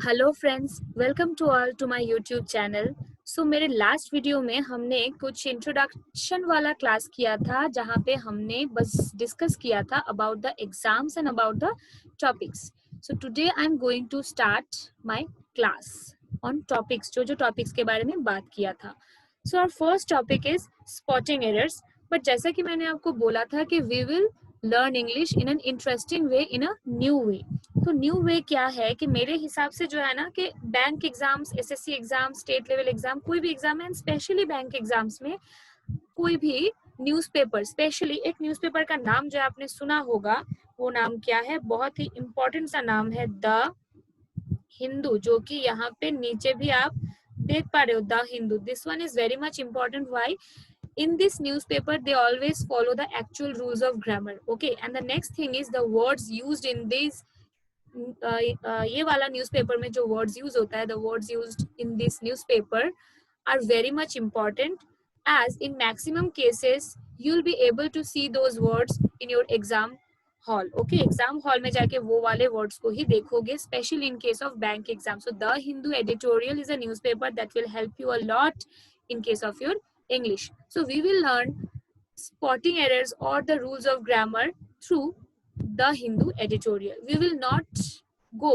Hello friends, welcome to all to my YouTube channel. So मेरे last video में हमने कुछ इंट्रोडक्शन वाला क्लास किया था जहाँ पे हमने बस डिस्कस किया था about the exams and about the topics. So today I am going to start my class on topics, जो टॉपिक्स के बारे में बात किया था। So our first topic is spotting errors. But जैसा कि मैंने आपको बोला था कि we will learn English in an interesting way, in a new way. तो न्यू वे क्या है कि मेरे हिसाब से जो है ना कि bank exams, SSC exam, state level exam, कोई भी एग्जाम है, स्पेशली बैंक एग्जाम्स में कोई भी न्यूज़पेपर, स्पेशली एक न्यूज़पेपर का नाम जो आपने सुना होगा, वो नाम क्या है? बहुत ही इंपॉर्टेंट सा नाम है, द हिंदू, जो कि यहाँ पे नीचे भी आप देख पा रहे हो, the Hindu. This one is very much important. Why? In this newspaper they always follow the actual rules of grammar. Okay, and the next thing is the words used in these ये वाला न्यूज़पेपर में जो words use होता है, the words used in this newspaper are very much important, as in maximum cases you will be able to see those words in your exam hall. Okay, exam hall में जाके वो वाले words को ही देखोगे, specially in case of bank exam. So the Hindu editorial is a newspaper that will help you a lot in case of your English. So we will learn spotting errors or the rules of grammar through the Hindu editorial. We will not go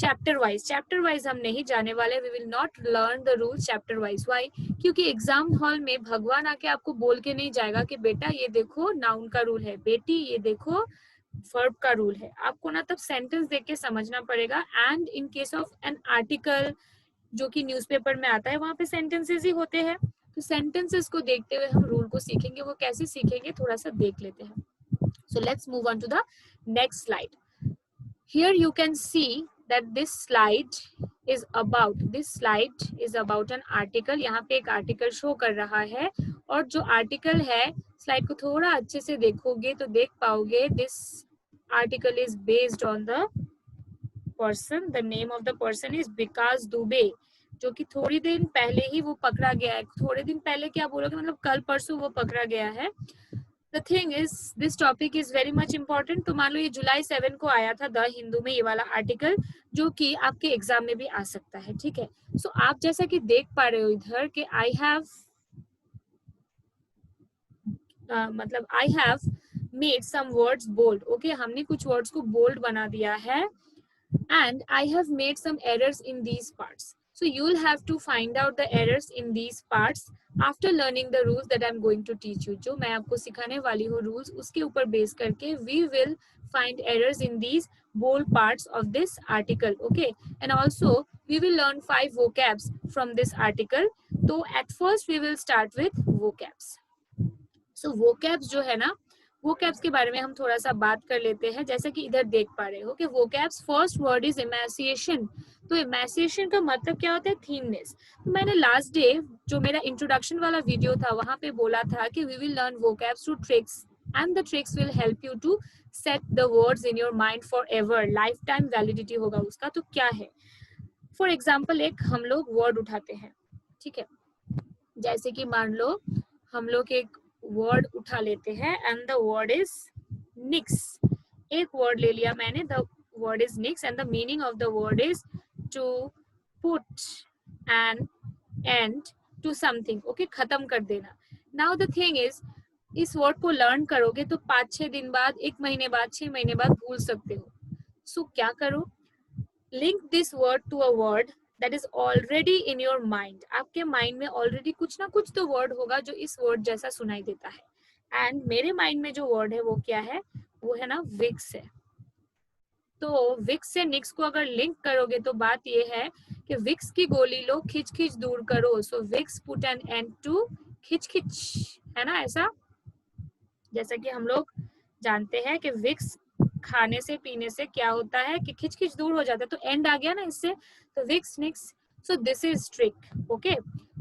chapter wise हम नहीं जाने वाले. We will not learn the rules chapter wise. Why? क्योंकि exam hall में भगवान आके आपको बोल के नहीं जाएगा कि बेटा ये देखो नाउन का रूल है, बेटी ये देखो वर्ब का रूल है. आपको ना तब सेंटेंस देख के समझना पड़ेगा. And in case of an article जो कि न्यूज़पेपर में आता है, वहां पे सेंटेंसेस ही होते हैं. तो सेंटेंसेस को देखते हुए हम रूल को सीखेंगे. वो कैसे सीखेंगे थोड़ा सा देख लेते हैं. So let's move on to the next slide. Here you can see that this slide is about an article. यहाँ पे एक आर्टिकल शो कर रहा है, और जो आर्टिकल है, स्लाइड को थोड़ा अच्छे से देखोगे तो देख पाओगे, this article is based on the person. The name of the person is विकास दुबे, जो कि थोड़ी दिन पहले ही वो पकड़ा गया है. थोड़े दिन पहले क्या बोलोगे, मतलब कल परसों वो पकड़ा गया है. The thing is, this topic is very much important. तो मान लो ये जुलाई 7 को आया था द हिंदू में ये वाला आर्टिकल, जो कि आपके एग्जाम में भी आ सकता है. ठीक है. सो आप जैसा कि देख पा रहे हो इधर कि I have made some words bold. Okay, हमने कुछ वर्ड्स को बोल्ड बना दिया है. And I have made some errors in these parts. So you'll have to find out the errors in these parts after learning the rules that I'm going to teach you. जो मैं आपको सिखाने वाली हूँ rules, उसके ऊपर base करके we will find errors in these bold parts of this article. Okay, and also we will learn 5 vocabs from this article. So at first we will start with vocabs. So vocabs जो है ना, vocabs के बारे में हम थोड़ा सा बात कर लेते हैं. जैसे कि इधर देख पा रहे हो कि vocabs first word is emaciation. तो emaciation का मतलब क्या होता है? थिननेस. तो मैंने लास्ट डे जो मेरा इंट्रोडक्शन वाला वीडियो था वहां पे बोला था कि we will learn vocabs through tricks, and the tricks will help you to set the words in your mind forever. lifetime validity होगा उसका. तो क्या है? फॉर एग्जाम्पल एक हम लोग वर्ड उठाते हैं. ठीक है, जैसे कि मान लो हम लोग एक वर्ड उठा लेते हैं, and the word is nix. एक वर्ड ले लिया मैंने, the word is nix, and the meaning of the word is to put an end to something. Okay, खत्म कर देना. नाउ द थिंग इज, इस वर्ड को लर्न करोगे तो 5-6 दिन बाद, 1 महीने बाद, 6 महीने बाद भूल सकते हो. सो क्या करो, link this word to a word that is already in your mind. आपके माइंड में ऑलरेडी कुछ ना कुछ तो वर्ड होगा जो इस वर्ड जैसा सुनाई देता है. एंड मेरे माइंड में जो वर्ड है वो क्या है? वो है ना विक्स है. तो विक्स से निक्स को अगर लिंक करोगे तो बात ये है कि विक्स की गोली लो, खिच खिच दूर करो. So Vicks put an end to खिच खिच, है ना ऐसा. जैसा कि हम लोग जानते हैं कि विक्स खाने से पीने से क्या होता है कि खिच खिच दूर हो जाता है. तो एंड आ गया ना इससे, तो Vicks nix. So this is trick. Okay,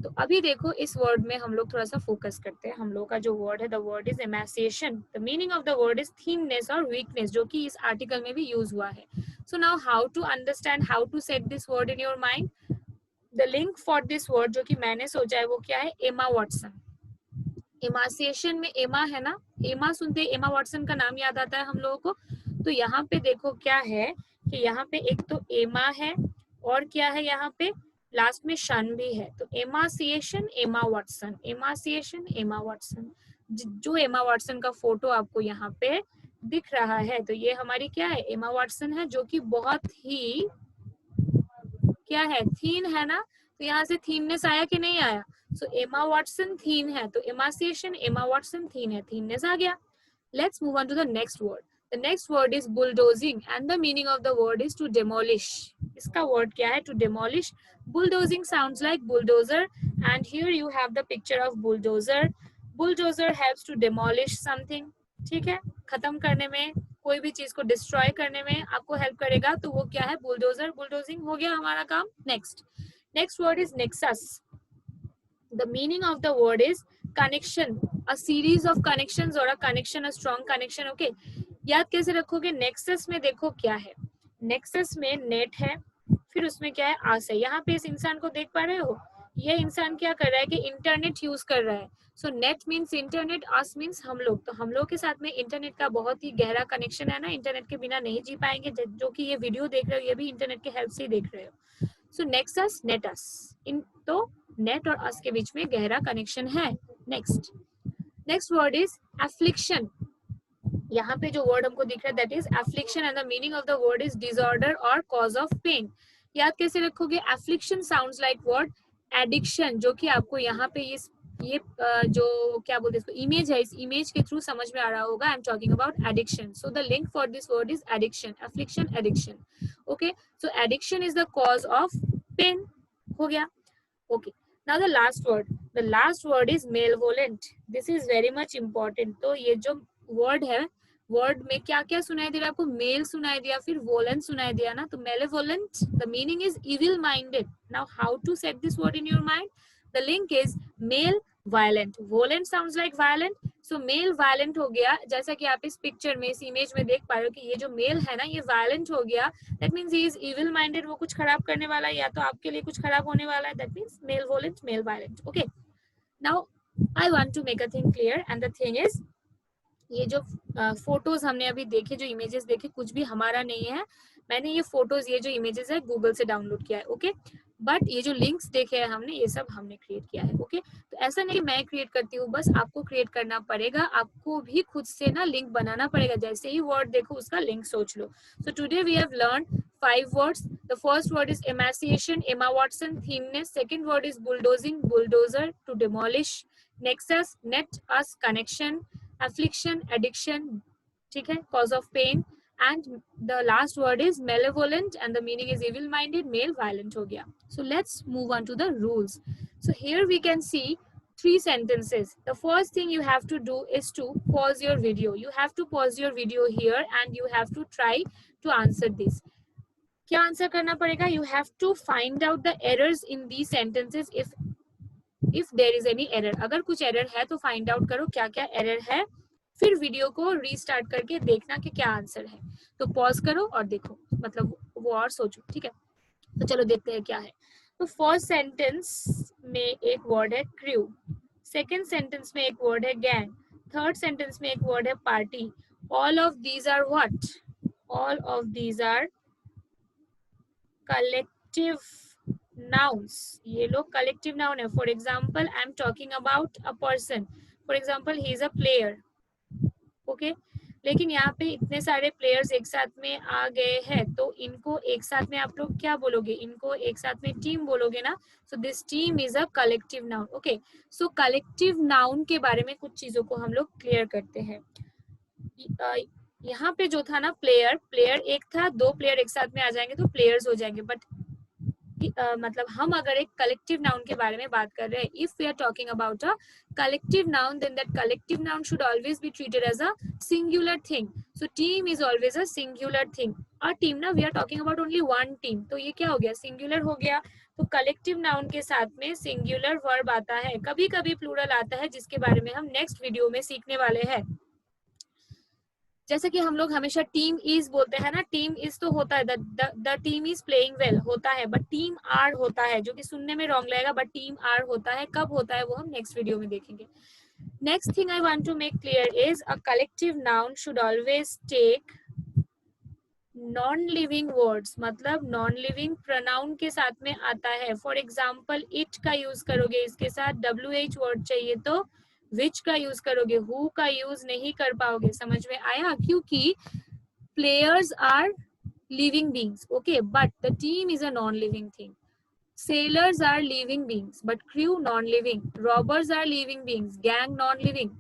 तो अभी देखो इस वर्ड में हम लोग थोड़ा सा फोकस करते हैं. हम लोग का जो वर्ड है, the word is emaciation. The meaning of the word is thinness और वीकनेस, जो कि इस आर्टिकल में भी यूज हुआ है. So now how to understand, how to set this word in your mind. The link for this word जो कि मैंने सोचा है वो क्या है? Emma Watson. इमासिएशन में एमा है ना, एमा सुनते एमा वॉटसन का नाम याद आता है हम लोगों को. तो यहाँ पे देखो क्या है कि यहाँ पे एक तो एमा है, और क्या है यहाँ पे, लास्ट में शन भी है, तो एमासिएशन एमा वाटसन, एमासिएशन एमा वाटसन। जो एमा वाटसन का फोटो आपको यहाँ पे दिख रहा है, तो ये हमारी क्या है, एमा वाटसन है, जो कि बहुत ही क्या है, थीन है ना, तो यहाँ से थीननेस आया कि नहीं आया, सो एमा वाटसन थीन है, तो एमासिएशन एमा वाटसन थीन है, थीननेस आ गया। Let's move on to the next word. The next word is bulldozing and the meaning of the word is to demolish. इसका word क्या है, to demolish. Bulldozing sounds like bulldozer and here you have the picture of bulldozer. Bulldozer helps to demolish something. ठीक है, खत्म करने में, कोई भी चीज को डिस्ट्रॉय करने में आपको हेल्प करेगा, तो वो क्या है, बुलडोजर, बुलडोजिंग हो गया हमारा काम। Next word is nexus. The meaning of the word is connection, a series of connections or a connection, a strong connection. Okay, याद कैसे रखोगे, नेक्सस में देखो क्या है, नेक्सस में नेट है, फिर उसमें क्या है, आस है। यहाँ पे इस इंसान को देख पा रहे हो, ये इंसान क्या कर रहा है कि इंटरनेट यूज कर रहा है। सो नेट मीन्स इंटरनेट, आस मीन्स हम लोग, तो हम लोग के साथ में इंटरनेट का बहुत ही गहरा कनेक्शन है ना, इंटरनेट के बिना नहीं जी पाएंगे। जो कि ये वीडियो देख रहे हो, ये भी इंटरनेट के हेल्प से ही देख रहे हो। सो नेक्सस, नेट अस, इन तो नेट और अस के बीच में गहरा कनेक्शन है। Next word is affliction. यहाँ पे जो वर्ड हमको दिख रहा है that is affliction and the meaning of the word is disorder और कॉज ऑफ पेन। याद कैसे रखोगे, affliction sounds like word addiction, जो कि आपको यहाँ पे ये जो क्या बोलते हैं इसको, इमेज है, इस इमेज के थ्रू समझ में आ रहा होगा। I am talking about addiction, so the link for this word is addiction, affliction, addiction. Okay, so addiction is the cause of pain, हो गया। Okay, now the last word is malevolent. This is very much important. तो ये जो word है, word में क्या क्या सुनाई दे रहा है आपको, male सुनाई दिया, फिर volent सुनाई दिया ना, तो malevolent, the meaning is evil minded. Now how to set this word in your mind? The link is male violent. Volent sounds like violent, so male violent हो गया। जैसा कि आप इस पिक्चर में, इस इमेज में देख पा रहे हो कि ये जो मेल है ना, ये violent हो गया, that means he is evil minded, वो कुछ खराब करने वाला है, या तो आपके लिए कुछ खराब होने वाला है, that means male violent, male violent. Okay, now I want to make a thing clear and the thing is, ये जो फोटोज हमने अभी देखे, जो इमेजेस देखे, कुछ भी हमारा नहीं है। मैंने ये फोटोज, ये जो इमेजेस है, गूगल से डाउनलोड किया है। ओके, बट ये जो लिंक्स देखे हैं हमने, ये सब हमने क्रिएट किया है। ओके, तो ऐसा नहीं मैं क्रिएट करती हूँ, बस आपको क्रिएट करना पड़ेगा, आपको भी खुद से ना लिंक बनाना पड़ेगा। जैसे ही वर्ड देखो उसका लिंक सोच लो। So today we have learn 5 words. The first word is emaciation, Emma Watson, thinness. Second word is bulldozing, bulldozer, to demolish. Nexus, net, us, connection. Affliction, addiction, ठीक है, cause of pain. And the last word is malevolent and the meaning is evil minded, male violent हो गया. So let's move on to the rules. So here we can see 3 sentences. The first thing you have to do is to pause your video. You have to pause your video here and you have to try to answer this. क्या answer करना पड़ेगा, you have to find out the errors in these sentences if there is any error. अगर कुछ error है तो find out करो क्या क्या एरर है, फिर वीडियो को रीस्टार्ट करके देखना कि क्या आंसर है। तो पॉज करो और देखो, मतलब वो और सोचो, ठीक है। तो चलो देखते हैं क्या है। तो फर्स्ट सेंटेंस में एक वर्ड है क्रू, सेकेंड सेंटेंस में एक वर्ड है गैंग, थर्ड सेंटेंस में एक वर्ड है party. All of these are what, all of these are collective nouns. ये लोग collective noun है। For example, I am talking about a person. For example, he is a player. Okay? लेकिन यहाँ पे इतने सारे प्लेयर्स एक साथ में आ गए हैं, तो इनको एक साथ में आप लोग क्या बोलोगे, इनको एक साथ में टीम बोलोगे ना। So this team is a collective noun. Okay, so collective noun के बारे में कुछ चीजों को हम लोग क्लियर करते हैं। यहाँ पे जो था ना प्लेयर, प्लेयर एक था, 2 प्लेयर एक साथ में आ जाएंगे तो प्लेयर्स हो जाएंगे। बट मतलब हम अगर एक कलेक्टिव नाउन के बारे में बात कर रहे हैं, if we are talking about a collective noun, then that collective noun should always be treated as a singular thing. So team is always a singular thing. और टीम ना, we are talking about only one team, तो ये क्या हो गया, singular हो गया। तो कलेक्टिव नाउन के साथ में सिंगुलर वर्ब आता है, कभी कभी प्लूरल आता है, जिसके बारे में हम नेक्स्ट वीडियो में सीखने वाले हैं। जैसे कि हम लोग हमेशा टीम इज बोलते हैं ना, टीम इज तो होता है, the team is playing well होता है, बट टीम आर होता है, जो कि सुनने में रॉन्ग लगेगा, बट टीम आर होता है। कब होता है वो हम नेक्स्ट वीडियो में देखेंगे। Next thing I want to make clear is a collective noun should always take non living words मतलब नॉन लिविंग प्रोनाउन के साथ में आता है. फॉर एग्जाम्पल इट का यूज करोगे, इसके साथ WH वर्ड चाहिए तो विच का यूज करोगे, हु का यूज नहीं कर पाओगे. समझ में आया? क्योंकि players are living beings, okay, but the team is a non-living thing. Sailors are living beings, but crew non-living. Robbers are living beings, gang non-living.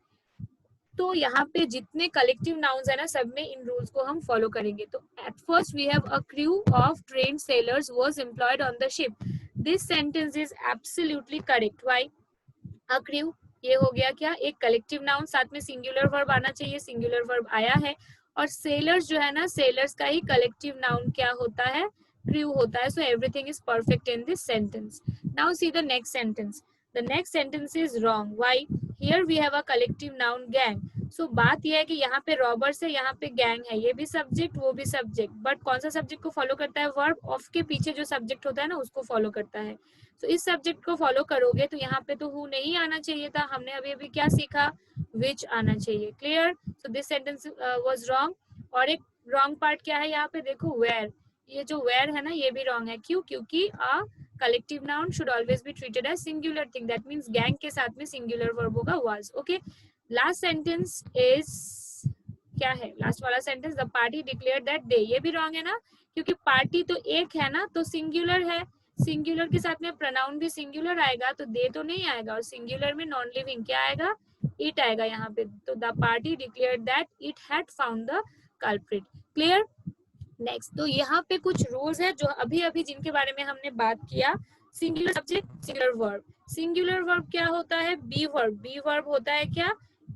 तो यहाँ पे जितने कलेक्टिव नाउन्स है ना, सब में इन रूल्स को हम फॉलो करेंगे. तो at first we have a crew of trained sailors was employed on the ship. This sentence is absolutely correct. Why? A crew, ये हो गया क्या, एक कलेक्टिव नाउन, साथ में सिंगुलर वर्ब आना चाहिए, सिंगुलर वर्ब आया है. और सेलर्स जो है ना, सेलर्स का ही कलेक्टिव नाउन क्या होता है, क्रू होता है. So everything is perfect in this sentence. Now see the next sentence. The next sentence is wrong. Why? Here we have a collective noun gang. So बात यह है कि यहाँ पे रॉबर्स है, यहाँ पे गैंग है, ये भी सब्जेक्ट वो भी सब्जेक्ट, बट कौन सा सब्जेक्ट को फॉलो करता है, वर्ब. ऑफ के पीछे जो सब्जेक्ट होता है ना, उसको फॉलो करता है. तो इस सब्जेक्ट को फॉलो करोगे तो यहाँ पे तो हु नहीं आना चाहिए था. हमने अभी अभी क्या सीखा, विच आना चाहिए. Clear? So this sentence was wrong. और एक रॉन्ग पार्ट क्या है यहाँ पे, देखो वेयर. ये जो वेयर है ना, ये भी रॉन्ग है. क्यों? क्योंकि a collective noun should always be treated as singular thing. That means gang के साथ में सिंगुलर वर्ब होगा was. Okay, last sentence is क्या है, लास्ट वाला sentence, the party declare that they. ये भी रॉन्ग है ना, क्योंकि पार्टी तो एक है ना, तो सिंगुलर है. सिंगुलर के साथ में प्रोनाउन भी सिंगुलर आएगा, तो दे तो नहीं आएगा. और सिंगुलर में नॉन लिविंग क्या आएगा, इट आएगा यहाँ पे. तो the party declare that it had found the culprit. Clear? Next, तो यहाँ पे कुछ रूल्स है जो अभी अभी जिनके बारे में हमने बात किया. Singular subject, singular verb. Singular verb क्या होता है, बी वर्ब. बी वर्ब होता है क्या,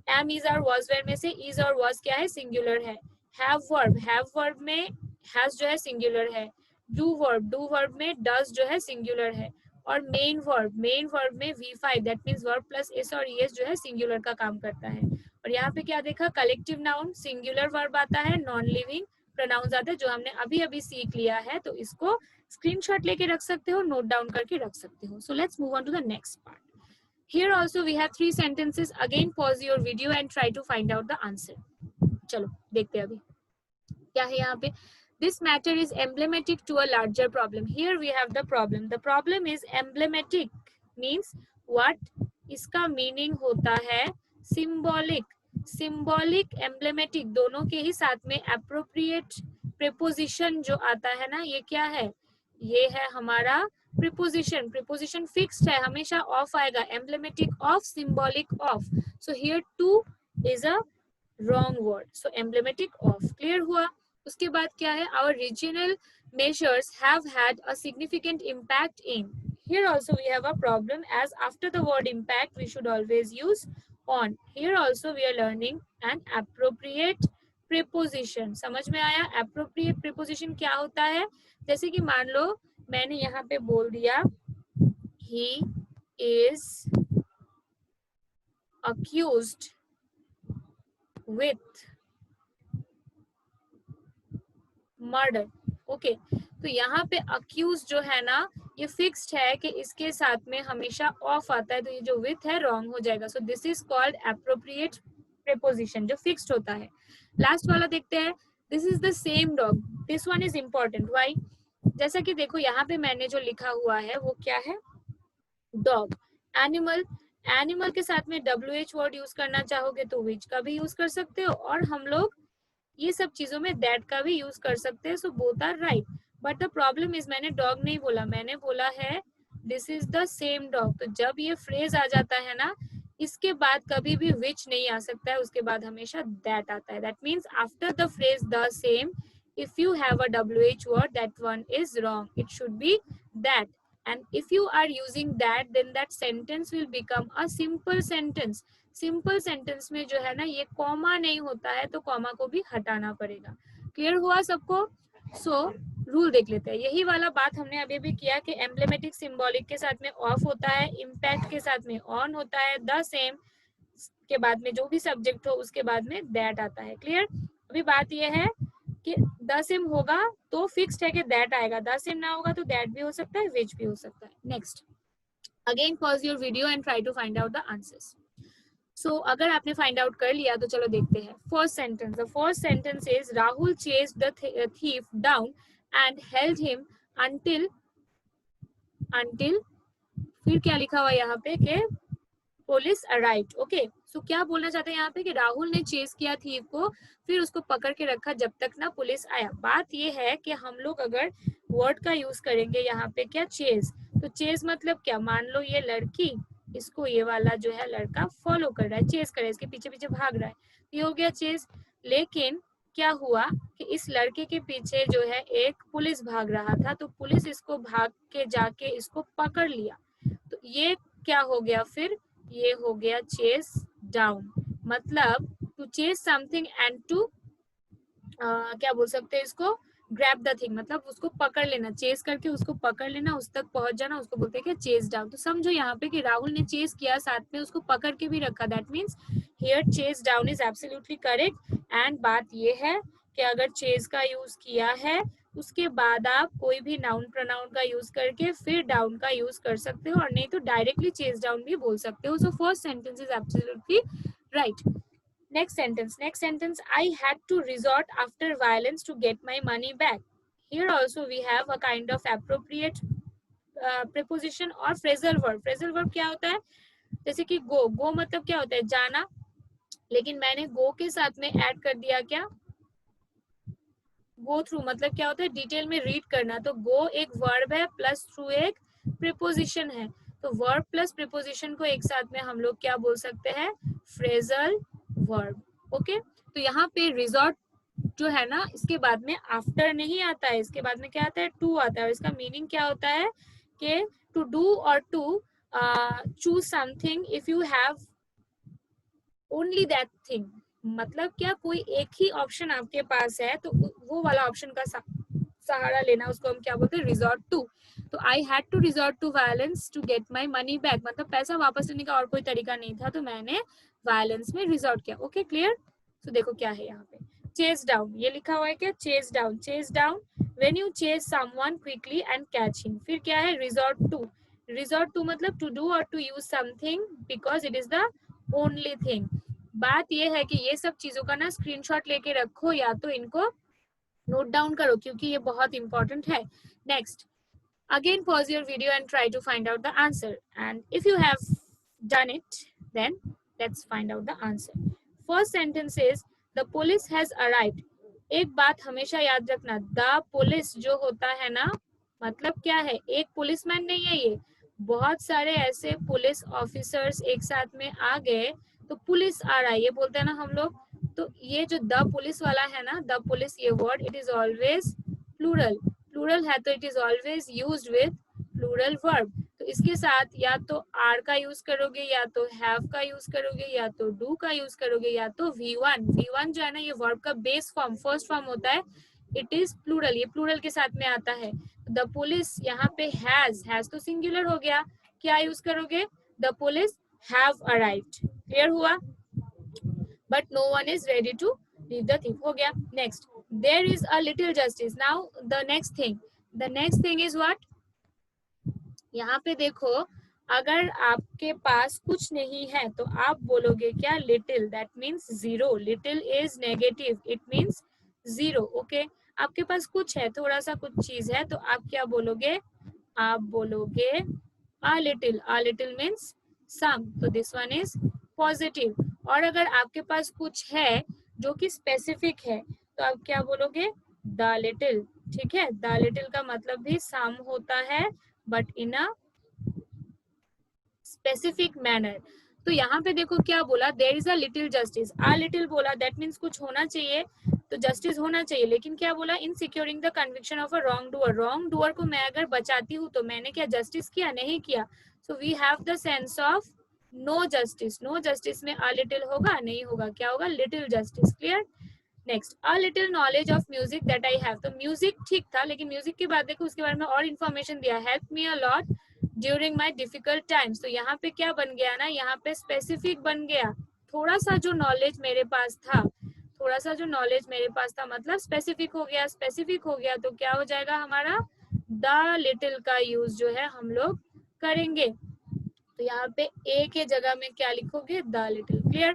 एम, इज और वाज वेयर में से इज और वाज क्या है, सिंगुलर है. हैव वर्ब में हैज जो है सिंगुलर है. डू वर्ब में डज जो है सिंगुलर है. और मेन वर्ब में V5 that means verb plus S और ईएस जो है सिंगुलर का काम करता है. और यहाँ पे क्या देखा, कलेक्टिव नाउन, सिंगुलर वर्ब आता है, नॉन लिविंग प्रोनाउंस आते हैं, जो हमने अभी अभी सीख लिया है. तो इसको स्क्रीनशॉट लेके रख सकते हो, नोट डाउन करके रख सकते हो. So let's move on to the next part. Here also we have 3 sentences. Again pause your video and try to find out the answer. चलो देखते हैं अभी क्या है यहाँ पे. This matter is emblematic to a larger problem. Here we have the problem. The problem is emblematic means what? इसका meaning होता है symbolic. Symbolic, emblematic दोनों के ही साथ में appropriate preposition जो आता है ना, ये क्या है, ये है हमारा preposition. preposition fixed है, हमेशा off आएगा. emblematic of, symbolic of. So here to is a wrong word. So emblematic of. Clear हुआ? उसके बाद क्या है, our regional measures have had a significant impact in. Here also we have a problem, as after the word impact we should always use on. Here also we are learning an appropriate preposition. समझ में आया? appropriate preposition क्या होता है, जैसे कि मान लो मैंने यहाँ पे बोल दिया he is accused with murder. Okay, तो यहाँ पे अक्यूज जो है ना, ये फिक्स्ड है कि इसके साथ में हमेशा ऑफ आता है, तो ये जो विथ है रॉन्ग हो जाएगा. सो this is called appropriate preposition, जो फिक्स्ड होता है. लास्ट वाला देखते हैं. This is the same dog. This one is important. Why? जैसा कि देखो यहाँ पे मैंने जो लिखा हुआ है वो क्या है, डॉग. एनिमल, एनिमल के साथ में WH वर्ड यूज करना चाहोगे तो विच का भी यूज कर सकते हो, और हम लोग ये सब चीजों में दैट का भी यूज कर सकते हैं. So both are right. But the problem is मैंने डॉग नहीं बोला, मैंने बोला है this is the same dog. तो जब ये फ्रेज आ जाता है ना, इसके बाद कभी भी विच नहीं आ सकता है, उसके बाद हमेशा दैट आता है. That means after the phrase the same, if you have a WH word, that one is wrong. It should be that. And if you are using that, then that sentence will become a simple sentence. Simple sentence में जो है ना, ये comma नहीं होता है, तो comma को भी हटाना पड़ेगा. क्लियर हुआ सबको? सो रूल देख लेते हैं. यही वाला बात हमने अभी भी किया कि एम्ब्लेमेटिक सिंबॉलिक के साथ में ऑफ होता है, इम्पैक्ट के साथ में ऑन होता है, द सेम के बाद में जो भी सब्जेक्ट हो उसके बाद में दैट आता है. क्लियर? अभी बात यह है कि द सेम होगा तो फिक्स्ड है कि दैट आएगा, द सेम ना होगा तो दैट भी हो सकता है, विच भी हो सकता है. Next, again pause your video and try to find out the answers. So अगर आपने फाइंड आउट कर लिया तो चलो देखते हैं first sentence. The first sentence is Rahul chased the thief down and held him until until फिर क्या लिखा हुआ यहाँ पे कि पुलिस अराइव्ड. ओके, सो क्या बोलना चाहते हैं यहाँ पे कि राहुल ने चेस किया थीव को, फिर उसको पकड़ के रखा जब तक ना पुलिस आया. बात ये है कि हम लोग अगर वर्ड का यूज करेंगे यहाँ पे क्या, चेस, तो चेस मतलब क्या, मान लो ये लड़की, इसको ये वाला जो है लड़का फॉलो कर रहा है, चेस कर रहा है, इसके पीछे पीछे भाग रहा है, ये हो गया चेस. लेकिन क्या हुआ कि इस लड़के के पीछे जो है एक पुलिस भाग रहा था, तो पुलिस इसको भाग के जाके इसको पकड़ लिया. तो ये क्या हो गया फिर, ये हो गया चेस डाउन. मतलब to chase something and to क्या बोल सकते हैं इसको, ग्रैब द थिंग, मतलब उसको पकड़ लेना, चेस करके उसको पकड़ लेना, उस तक पहुंच जाना, उसको बोलते हैं क्या, चेस डाउन. तो समझो यहाँ पे कि राहुल ने चेस किया, साथ में उसको पकड़ के भी रखा, that means here chess down is absolutely correct. And बात ये है कि अगर चेस का यूज किया है उसके बाद आप कोई भी नाउन प्रोनाउन का यूज करके फिर डाउन का यूज कर सकते हो, और नहीं तो डायरेक्टली चेस डाउन भी बोल सकते हो. So first sentence is absolutely right. Next sentence, I had to resort after violence to get my money back. Here also we have a kind of appropriate preposition or phrasal verb. Phrasal verb क्या होता है, जैसे कि go. Go मतलब क्या होता है, जाना, लेकिन मैंने go के साथ में ऐड कर दिया क्या, गो थ्रू. मतलब क्या होता है, डिटेल में रीड करना. तो गो एक वर्ब है प्लस थ्रू एक प्रीपोजिशन है, तो वर्ब प्लस प्रीपोजिशन को एक साथ में हम लोग क्या बोल सकते हैं, फ्रेजल वर्ब. ओके, तो यहाँ पे रिजॉर्ट जो है ना, इसके बाद में आफ्टर नहीं आता है, इसके बाद में क्या आता है, टू आता है. और इसका मीनिंग क्या होता है कि टू डू और to choose something if you have only that thing. मतलब क्या, कोई एक ही ऑप्शन आपके पास है तो वो वाला ऑप्शन का सहारा लेना, उसको हम क्या बोलते हैं, रिजॉर्ट टू. तो I had to resort to violence to get my money back, मतलब पैसा वापस लेने का और कोई तरीका नहीं था, तो मैंने वायलेंस में रिजॉर्ट किया. Okay clear. तो देखो क्या है यहाँ पे, चेस डाउन, ये लिखा हुआ है क्या, chase down. Chase down when you chase someone quickly and catch him. फिर क्या है, रिजॉर्ट टू. रिजॉर्ट टू मतलब टू डू और to use something because it is the only thing. बात ये है कि ये सब चीजों का ना स्क्रीनशॉट लेके रखो, या तो इनको नोट डाउन करो क्योंकि ये बहुत इंपॉर्टेंट है. Next, again pause your video and try to find out the answer, and if you have done it, then let's find out the answer. First sentence is the police has arrived. एक बात हमेशा याद रखना, the police जो होता है ना, मतलब क्या है, एक पुलिसमैन नहीं है ये, बहुत सारे ऐसे पुलिस ऑफिसर्स एक साथ में आ गए तो पुलिस आ रहा है, ये बोलते हैं ना हम लोग. तो ये जो द पुलिस वाला है ना, द पुलिस, ये word it is always plural. Plural है तो it is always used with plural verb. तो इसके साथ या तो आर का यूज करोगे, या तो हैव का यूज करोगे, या तो डू का यूज करोगे, या तो V1. V1 जो है ना, ये वर्ब का बेस फॉर्म, फर्स्ट फॉर्म होता है, इट इज प्लूरल, ये प्लूरल के साथ में आता है. द पुलिस यहाँ पे हैज तो सिंगुलर हो गया, क्या यूज करोगे, the police have arrived. Clear हुआ. But no one is ready to leave the thing, हो गया. Next, there is a little justice. Now the next thing is what, यहाँ पे देखो, अगर आपके पास कुछ नहीं है तो आप बोलोगे क्या, little, that means zero. Little is negative, it means zero. Okay, आपके पास कुछ है, थोड़ा सा कुछ चीज है, तो आप क्या बोलोगे, आप बोलोगे a little means some, तो this one is positive. और अगर आपके पास कुछ है जो कि स्पेसिफिक है तो आप क्या बोलोगे, the little. ठीक है, the little का मतलब भी some होता है but in a specific manner. तो यहाँ पे देखो क्या बोला, there is a little justice. A little बोला, दैट मीन्स कुछ होना चाहिए, तो जस्टिस होना चाहिए. लेकिन क्या बोला, in securing the conviction of a wrongdoer. Wrongdoer को मैं अगर बचाती हूँ तो मैंने क्या जस्टिस किया, नहीं किया. So we have the sense of no justice. No justice में अ लिटिल होगा, नहीं होगा, क्या होगा, little justice. Clear. Next, a little knowledge of music that I have. तो म्यूजिक ठीक था, लेकिन म्यूजिक के बाद देखो उसके बारे में और इन्फॉर्मेशन दिया, help me a lot during my difficult times. तो यहाँ पे क्या बन गया ना, यहाँ पे स्पेसिफिक बन गया. थोड़ा सा जो नॉलेज मेरे पास था, थोड़ा सा जो नॉलेज मेरे पास था मतलब स्पेसिफिक हो गया. स्पेसिफिक हो गया तो क्या हो जाएगा हमारा, द लिटिल का यूज जो है हम लोग करेंगे. तो तो यहाँ पे ए के जगह में क्या लिखोगे, द लिटिल। क्लियर?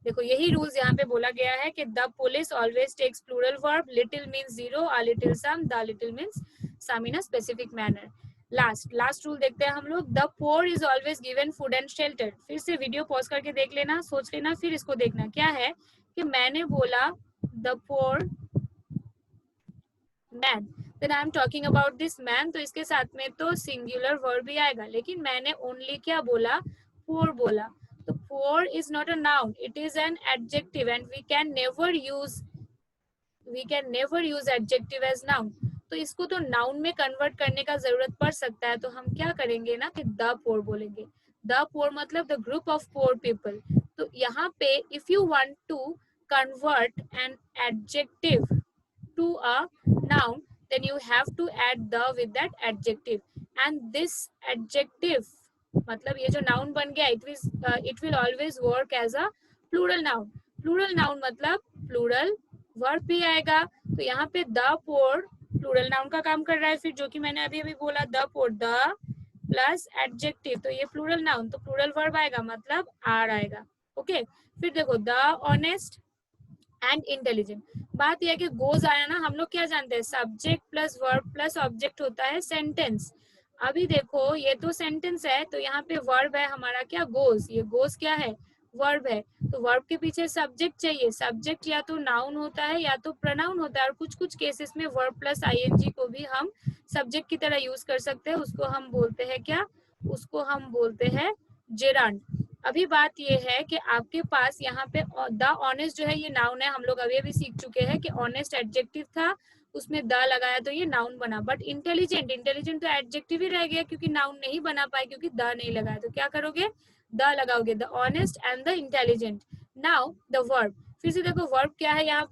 देखो यही रूल्स यहाँ पे बोला गया है कि the police always takes plural verb, little means zero, a little some, the little means some in a specific manner. Last rule देखते हैं हम लोग, the poor is always given food and shelter. फिर से वीडियो पॉज करके देख लेना, सोच लेना, फिर इसको देखना। क्या है कि मैंने बोला the poor man, then I am talking about this man, तो इसके साथ में तो सिंगुलर वर्ब भी आएगा, लेकिन मैंने ओनली क्या बोला, पोर बोला। तो poor is not a noun, it is an adjective and we can never use adjective as noun. तो इसको तो नाउन में कन्वर्ट करने का जरूरत पड़ सकता है, तो हम क्या करेंगे ना कि द पोर बोलेंगे। द पोर मतलब the group of poor people. तो यहाँ पे if you want to convert an adjective to a noun, then you have to add the with that adjective, and this adjective मतलब ये जो noun बन गया, it will always work as a plural noun। plural noun मतलब plural verb भी आएगा। तो यहाँ पे the poor plural noun का काम कर रहा है, फिर जो कि मैंने अभी अभी बोला the poor, the plus adjective, तो ये plural noun, तो plural verb आएगा मतलब are आएगा। ओके फिर देखो the honest एंड इंटेलिजेंट। बात यह है कि गोज आया ना, हम लोग क्या जानते हैं, subject plus verb plus object होता है सेंटेंस। अभी देखो ये तो सेंटेंस है, तो यहाँ पे वर्ब है हमारा क्या, गोज। ये गोज क्या है, वर्ब है। तो वर्ब के पीछे सब्जेक्ट चाहिए। सब्जेक्ट या तो नाउन होता है या तो प्रोनाउन होता है, और कुछ कुछ केसेस में वर्ब प्लस आईएनजी को भी हम सब्जेक्ट की तरह यूज कर सकते हैं। उसको हम बोलते हैं क्या, उसको हम बोलते हैं जेरांड। अभी बात ये है कि आपके पास यहाँ पे द ऑनेस्ट जो है ये नाउन है, हम लोग अभी अभी सीख चुके हैं कि ऑनेस्ट एडजेक्टिव था, उसमें द लगाया तो ये नाउन बना। बट इंटेलिजेंट तो एडजेक्टिव ही रह गया, क्योंकि नाउन नहीं बना पाए, क्योंकि द नहीं लगाया। तो क्या करोगे, द लगाओगे, the honest and the intelligent. Now the verb, फिर से देखो वर्ब क्या है यहाँ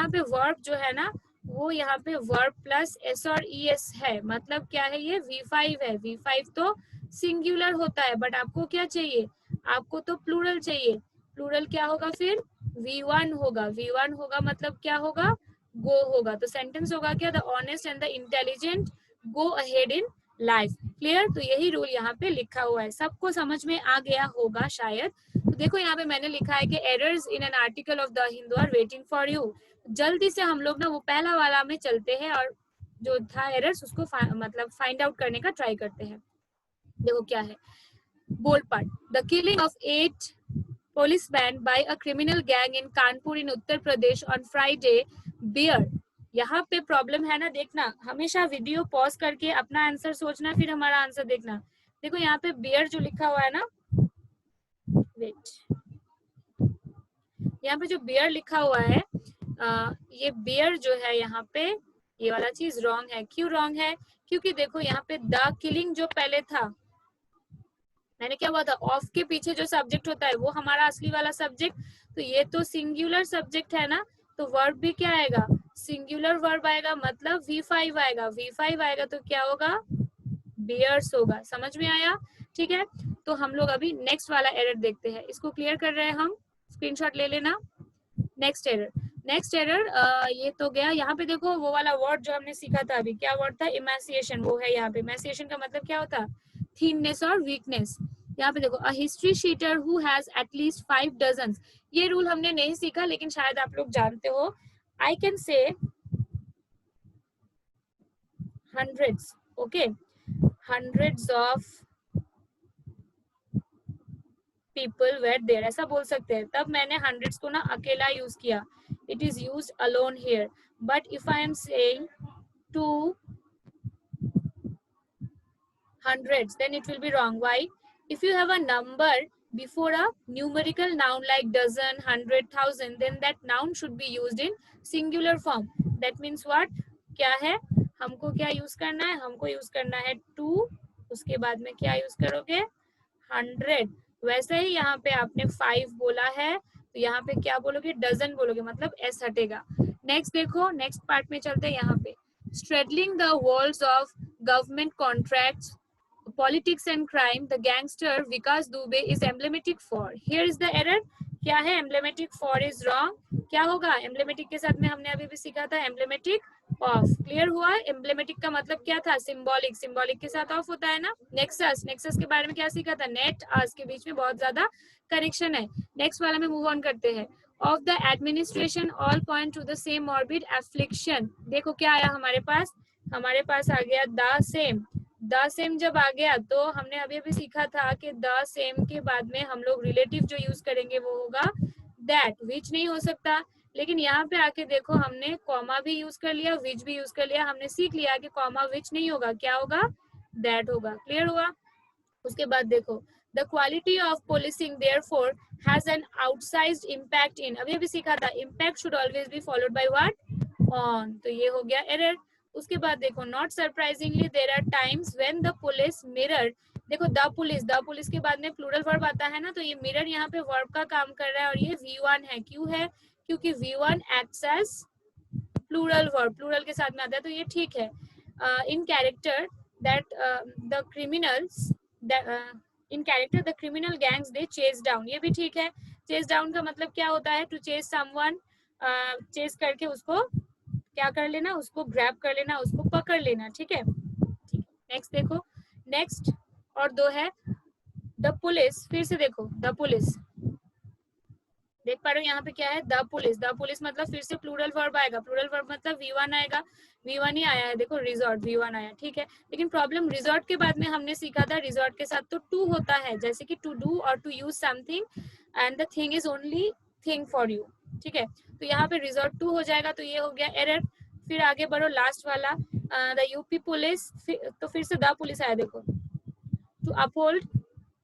पे वर्ब जो है ना, वो यहाँ पे वर्ब प्लस एस और ई एस है। मतलब क्या है, ये V5 है। V5 तो सिंगुलर होता है, बट आपको क्या चाहिए, आपको तो प्लूरल चाहिए। प्लूरल क्या होगा फिर, V1 होगा। V1 होगा मतलब क्या होगा, गो होगा। तो सेंटेंस होगा क्या, the honest and the intelligent go ahead in life. Clear? तो यही रूल यहाँ पे लिखा हुआ है, सबको समझ में आ गया होगा शायद। तो देखो यहाँ पे मैंने लिखा है कि errors in an article of the Hindu are waiting for you. जल्दी से हम लोग ना वो पहला वाला में चलते हैं, और जो था एरर्स उसको मतलब फाइंड आउट करने का ट्राई करते हैं। देखो क्या है, bold part, the killing of 8 policemen by a criminal gang in Kanpur in Uttar Pradesh on Friday bear। यहाँ पे प्रॉब्लम है ना, देखना हमेशा वीडियो पॉज करके अपना आंसर सोचना, फिर हमारा आंसर देखना। देखो यहाँ पे बेयर जो लिखा हुआ है ना, वेट, यहाँ पे जो बेयर लिखा हुआ है, ये बेयर जो है यहाँ पे, ये वाला चीज रॉन्ग है। क्यों रॉन्ग है, क्योंकि देखो यहाँ पे द किलिंग जो पहले था, मैंने क्या बोला था, ऑफ के पीछे जो सब्जेक्ट होता है वो हमारा असली वाला सब्जेक्ट। तो ये तो सिंगुलर सब्जेक्ट है ना, तो वर्ब भी क्या आएगा, सिंगुलर वर्ब आएगा, मतलब V5 आएगा। V5 आएगा तो क्या होगा, बियर्स होगा। समझ में आया? ठीक है, तो हम लोग अभी नेक्स्ट वाला एरर देखते हैं, इसको क्लियर कर रहे हैं हम, स्क्रीनशॉट ले लेना। नेक्स्ट एरर ये तो गया। यहाँ पे देखो वो वाला वर्ड जो हमने सीखा था अभी, क्या वर्ड था, इमेसिएशन, वो है यहाँ पे। इमेसिएशन का मतलब क्या होता है, थिननेस और वीकनेस। यहाँ पे देखो, a history sheeter who has at least 5 dozens. ये रूल हमने नहीं सीखा, लेकिन शायद आप लोग जानते हो। I can say hundreds, okay, hundreds of people were there, ऐसा बोल सकते हैं। तब मैंने हंड्रेड्स को ना अकेला यूज किया, it is use alone here. But if I am saying to hundreds, then it will be wrong. Why? If you have a number before a numerical noun like dozen, 100, 1000, then that noun should be used in singular form. That means what? क्या है, हमको क्या use करना है, हमको use करना है to, उसके बाद में क्या यूज करोगे, 100। वैसे ही यहाँ पे आपने 5 बोला है, तो यहाँ पे क्या बोलोगे, डजन बोलोगे, मतलब एस हटेगा। नेक्स्ट देखो, नेक्स्ट पार्ट में चलते हैं। यहाँ पे straddling the walls of government contracts, politics and crime, the gangster Vikas Dubey is emblematic for. Here is the error, क्या है, एम्ब्लेमेटिक फॉर इज रॉन्ग, क्या होगा, एम्ब्लेमेटिक के साथ में हमने अभी भी सीखा था एम्ब्लेमेटिक ऑफ, क्लियर हुआ। एम्ब्लेमेटिक का मतलब क्या था, सिंबॉलिक, सिंबॉलिक के साथ ऑफ होता है ना। नेक्सस, नेक्सस के बारे में क्या सीखा था, नेट आस के बीच में बहुत ज्यादा कनेक्शन है। नेक्स्ट वाला में मूव ऑन करते हैं। Of the administration all point two the same morbid affliction, देखो क्या आया हमारे पास आ गया द सेम। द सेम जब आ गया तो हमने अभी अभी सीखा था कि द सेम के बाद में हम लोग रिलेटिव जो यूज करेंगे वो होगा दैट, विच नहीं हो सकता। लेकिन यहाँ पे आके देखो हमने कॉमा भी यूज कर लिया, विच भी यूज कर लिया, हमने सीख लिया कि कॉमा विच नहीं होगा, क्या होगा, दैट होगा, क्लियर हुआ। उसके बाद देखो the quality of policing therefore has an outsized impact in, अभी अभी सीखा था impact should always be followed by what, on, तो ये हो गया एरर। उसके बाद देखो not surprisingly there are times when the police mirror, देखो द पुलिस के बाद में प्लूरल वर्ब आता है ना, तो ये मिरर यहाँ पे वर्ब का काम कर रहा है और ये V1 है, क्यों है, क्योंकि V1 acts as plural verb, plural के साथ में आता है, तो ये ठीक है। In character that the criminals, in character the criminal gangs they chase down, ये भी ठीक है। चेज डाउन का मतलब क्या होता है, टू चेज समवन, चेज करके उसको क्या कर लेना, उसको ग्रैब कर लेना, उसको पकड़ लेना, ठीक है। नेक्स्ट देखो, नेक्स्ट और दो है द पुलिस, फिर से देखो द पुलिस, देख पा रहे हो यहाँ पे क्या है, द पुलिस मतलब फिर से प्लूरल वर्ब आएगा, प्लूरल वर्ब मतलब V1 आएगा, V1 ही आया है, देखो रिजॉर्ट V1 आया, ठीक है। लेकिन प्रॉब्लम रिजॉर्ट के बाद में हमने सीखा था रिजॉर्ट के साथ तो टू होता है, जैसे कि टू डू और to use something and the thing is only thing for you, ठीक है। तो यहाँ पे रिजॉर्ट टू हो जाएगा, तो ये हो गया एरर। फिर आगे बढ़ो लास्ट वाला, द यूपी पुलिस, तो फिर से द पुलिस आया, देखो to uphold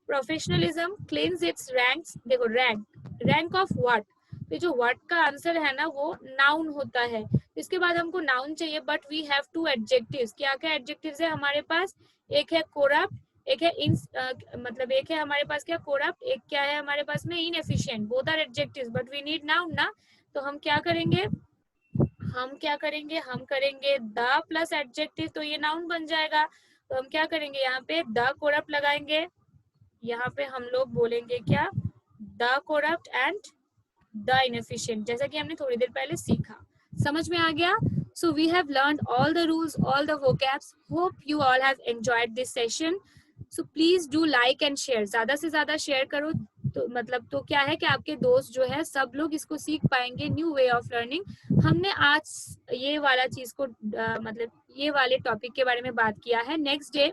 professionalism claims its ranks, देखो रैंक ऑफ व्हाट, तो जो व्हाट का आंसर है ना वो नाउन होता है। इसके बाद हमको नाउन चाहिए, but we have two adjectives, क्या क्या एडजेक्टिव्स है हमारे पास, एक है कोरप्ट, एक है मतलब एक है हमारे पास क्या कोरप्ट, एक क्या है हमारे पास में inefficient, both are adjectives but we need noun ना। तो हम क्या करेंगे, हम करेंगे द प्लस एडजेक्टिव, तो ये नाउन बन जाएगा। तो हम क्या करेंगे, यहाँ पे द कोरप्ट लगाएंगे, यहाँ पे हम लोग बोलेंगे क्या, द कोरप्ट एंड द इनएफिशिएंट, जैसा कि हमने थोड़ी देर पहले सीखा। समझ में आ गया। So we have learned all the rules, all the vocabs, hope you all have enjoyed this session. So please do like and share, ज्यादा से ज्यादा शेयर करो, तो मतलब तो क्या है कि आपके दोस्त जो है सब लोग इसको सीख पाएंगे, न्यू वे ऑफ लर्निंग। हमने आज ये वाला चीज को मतलब ये वाले टॉपिक के बारे में बात किया है। Next day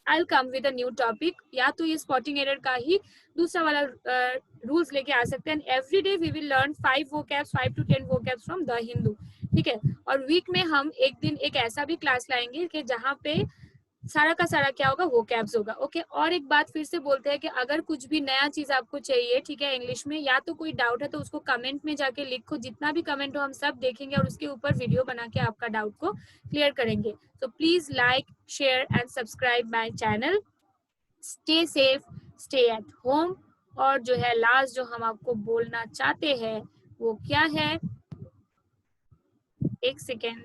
I'll come with a new topic, या तो ये स्पॉटिंग एरर का ही दूसरा वाला रूल्स लेके आ सकते हैं। Every day we will learn 5 vocabs, 5 to 10 vocabs from the Hindu, ठीक है। और वीक में हम एक दिन एक ऐसा भी क्लास लाएंगे कि जहाँ पे सारा का सारा क्या होगा, वो कैब्स होगा, ओके। और एक बात फिर से बोलते हैं कि अगर कुछ भी नया चीज आपको चाहिए, ठीक है, इंग्लिश में, या तो कोई डाउट है तो उसको कमेंट में जाके लिखो, जितना भी कमेंट हो हम सब देखेंगे और उसके ऊपर वीडियो बना के आपका डाउट को क्लियर करेंगे। तो please like, share and subscribe my channel. Stay safe, stay at home. और जो है लास्ट जो हम आपको बोलना चाहते हैं वो क्या है, एक सेकेंड,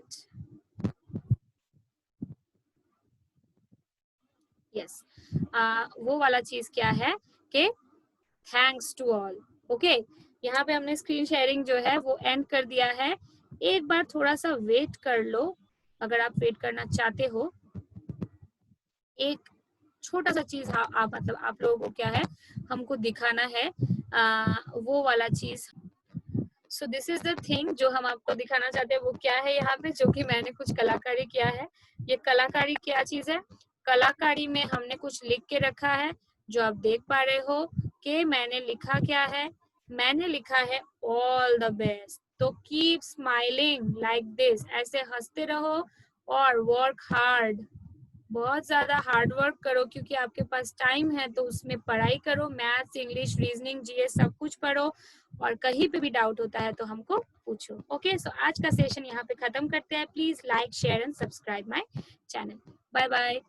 यस, वो वाला चीज क्या है कि थैंक्स टू ऑल, ओके। यहाँ पे हमने स्क्रीन शेयरिंग जो है वो एंड कर दिया है। एक बार थोड़ा सा वेट कर लो, अगर आप वेट करना चाहते हो। एक छोटा सा चीज आप मतलब आप लोगों को क्या है हमको दिखाना है, वो वाला चीज। सो दिस इज द थिंग जो हम आपको दिखाना चाहते हैं, वो क्या है यहाँ पे, जो कि मैंने कुछ कलाकारी किया है। ये कलाकारी क्या चीज है, कलाकारी में हमने कुछ लिख के रखा है, जो आप देख पा रहे हो कि मैंने लिखा क्या है, मैंने लिखा है ऑल द बेस्ट। तो कीप स्माइलिंग लाइक दिस, ऐसे हंसते रहो और वर्क हार्ड, बहुत ज्यादा हार्ड वर्क करो, क्योंकि आपके पास टाइम है तो उसमें पढ़ाई करो, मैथ्स, इंग्लिश, रीजनिंग, जीएस सब कुछ पढ़ो, और कहीं पे भी डाउट होता है तो हमको पूछो, ओके। सो आज का सेशन यहाँ पे खत्म करते हैं। Please like, share and subscribe my channel. Bye bye.